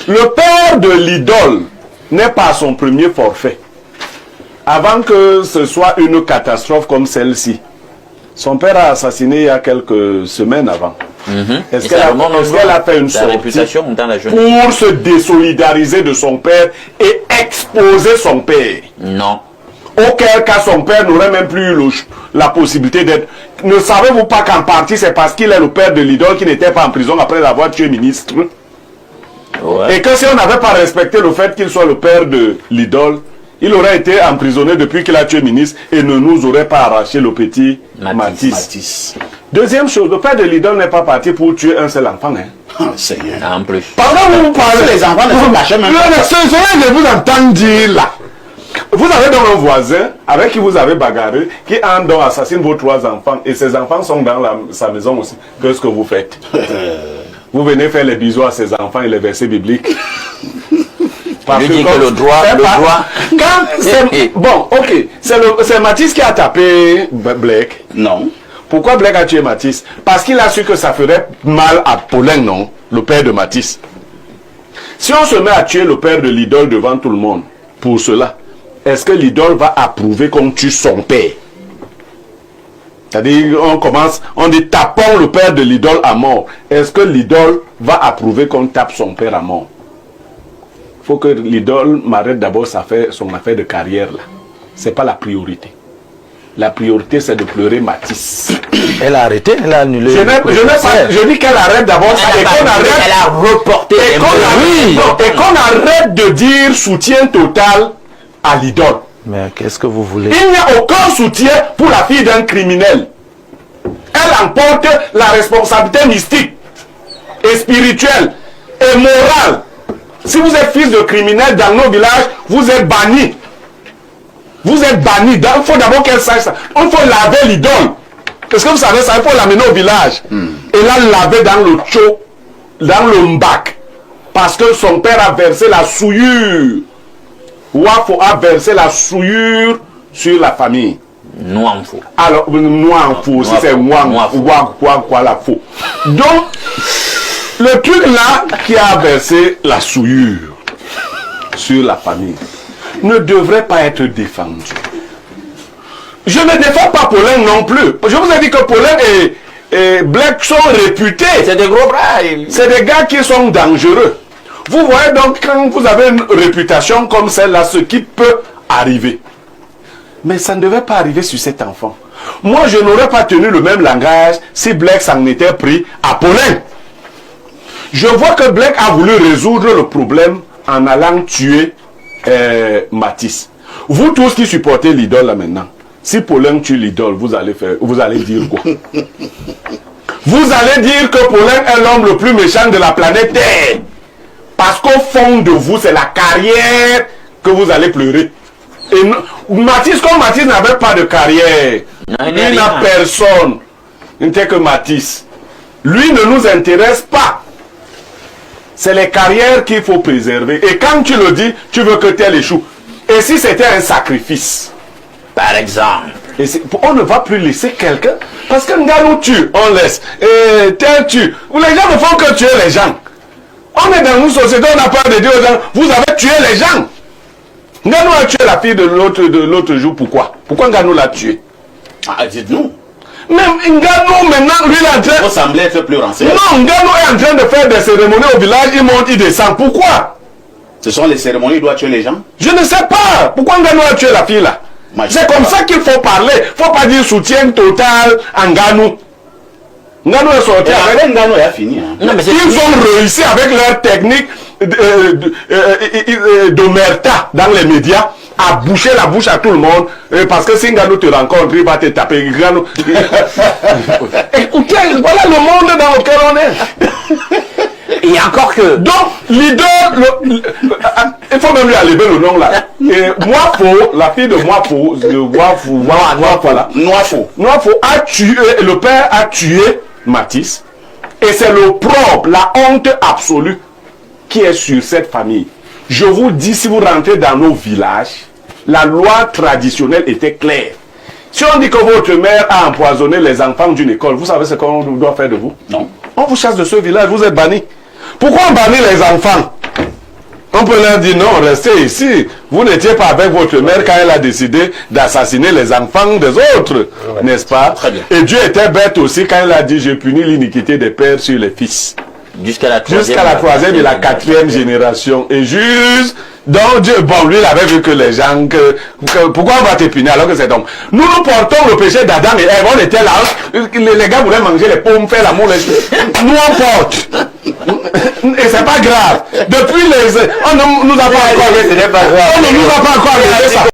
Le père de l'idole n'est pas son premier forfait. Avant que ce soit une catastrophe comme celle-ci, son père a assassiné il y a quelques semaines avant. Est-ce qu'elle a fait une sortie pour se désolidariser de son père et exposer son père? Non. Auquel cas son père n'aurait même plus eu la possibilité d'être... Ne savez-vous pas qu'en partie c'est parce qu'il est le père de l'idole qui n'était pas en prison après l'avoir tué ministre? Ouais. Et que si on n'avait pas respecté le fait qu'il soit le père de l'idole, il aurait été emprisonné depuis qu'il a tué ministre et ne nous aurait pas arraché le petit Matisse. Deuxième chose, le père de l'idole n'est pas parti pour tuer un seul enfant. Hein. Oh, Seigneur. En plus. Pendant que vous parlez, Les enfants ne se lâchaient même pas. Je vous entends dire là. Vous avez donc un voisin avec qui vous avez bagarré, qui en donc assassine vos 3 enfants et ses enfants sont dans sa maison aussi. Qu'est-ce que vous faites? Vous venez faire les bisous à ses enfants et les versets bibliques. Parce que le droit. Bon, ok. C'est Matisse qui a tapé Blake. Non. Pourquoi Blake a tué Matisse? Parce qu'il a su que ça ferait mal à Paulin, non? Le père de Matisse. Si on se met à tuer le père de l'idole devant tout le monde, pour cela, est-ce que l'idole va approuver qu'on tue son père? C'est-à-dire, on dit tapons le père de l'idole à mort. Est-ce que l'idole va approuver qu'on tape son père à mort? Il faut que l'idole m'arrête d'abord son affaire de carrière là. C'est pas la priorité. La priorité c'est de pleurer Matisse. Elle a arrêté, elle a annulé. Je dis qu'elle arrête d'abord ça et qu'on arrête. Elle a reporté. Et qu'on arrête de dire soutien total à l'idole. Mais qu'est-ce que vous voulez? Il n'y a aucun soutien pour la fille d'un criminel. Elle emporte la responsabilité mystique et spirituelle et morale. Si vous êtes fils de criminel dans nos villages, vous êtes banni. Vous êtes banni. Il faut d'abord qu'elle sache ça. Il faut laver l'idole. Est-ce que vous savez ça? Il faut l'amener au village. Et la laver dans le tcho, dans le mbac. Parce que son père a versé la souillure. Wafo a versé la souillure sur la famille. Nouanfo. Alors, Nouanfo, si c'est quoi la faux. Donc, le truc là qui a versé la souillure sur la famille ne devrait pas être défendu. Je ne défends pas Paulin non plus. Je vous ai dit que Paulin et Blake sont réputés. C'est des gros bras. C'est des gars qui sont dangereux. Vous voyez donc quand vous avez une réputation comme celle-là, ce qui peut arriver. Mais ça ne devait pas arriver sur cet enfant. Moi, je n'aurais pas tenu le même langage si Blake s'en était pris à Paulin. Je vois que Blake a voulu résoudre le problème en allant tuer Matisse. Vous tous qui supportez l'idole là maintenant, si Paulin tue l'idole, vous allez dire quoi? Vous allez dire que Paulin est l'homme le plus méchant de la planète Terre. Parce qu'au fond de vous, c'est la carrière que vous allez pleurer. Et Matisse, comme Matisse n'avait pas de carrière, lui n'a personne. Il n'était que Matisse. Lui ne nous intéresse pas. C'est les carrières qu'il faut préserver. Et quand tu le dis, tu veux que tel échoue. Et si c'était un sacrifice? Par exemple. Et on ne va plus laisser quelqu'un. Parce que nous tue, on laisse. Et tel tue. Les gens ne font que tuer les gens. On est dans une société, on n'a pas de dire aux gens, vous avez tué les gens. Nganou a tué la fille de l'autre jour, pourquoi? Pourquoi Nganou l'a tué? Ah, dites-nous. Même Nganou, maintenant, lui, il est en train... Vous semblez être plus renseigné. Non, Nganou est en train de faire des cérémonies au village, il monte, il descend. Pourquoi? Ce sont les cérémonies, il doit tuer les gens. Je ne sais pas. Pourquoi Nganou a tué la fille là? C'est comme ça qu'il faut parler. Il ne faut pas dire soutien total à Nganou. Nganou est sorti avec... Nganou a fini. Hein. Non, mais ils ont réussi avec leur technique d'omerta dans les médias à boucher la bouche à tout le monde. Parce que si Nganou te rencontre, il va te taper. Nganou... Écoutez, voilà le monde dans lequel on est. Et encore que... Donc, l'idole... il faut même lui enlever le nom là. Et Moifo, la fille de Moifo, Moifo a tué, le père a tué Matisse. Et c'est l'opprobre, la honte absolue qui est sur cette famille. Je vous dis, si vous rentrez dans nos villages, la loi traditionnelle était claire. Si on dit que votre mère a empoisonné les enfants d'une école, vous savez ce qu'on doit faire de vous? Non. On vous chasse de ce village, vous êtes banni. Pourquoi on bannit les enfants? On peut leur dire non, restez ici. Vous n'étiez pas avec votre mère quand elle a décidé d'assassiner les enfants des autres, n'est-ce pas? Très bien. Et Dieu était bête aussi quand il a dit je punis l'iniquité des pères sur les fils. Jusqu'à la Troisième et la quatrième génération. Et juste, donc Dieu, bon, lui, il avait vu que les gens, pourquoi on va te punir alors que c'est donc. Nous portons le péché d'Adam et Ève, on était là, les gars voulaient manger les pommes, faire l'amour, nous on porte. Et c'est pas grave. Depuis on ne nous a pas encore, on ne nous a pas encore arrêté ça.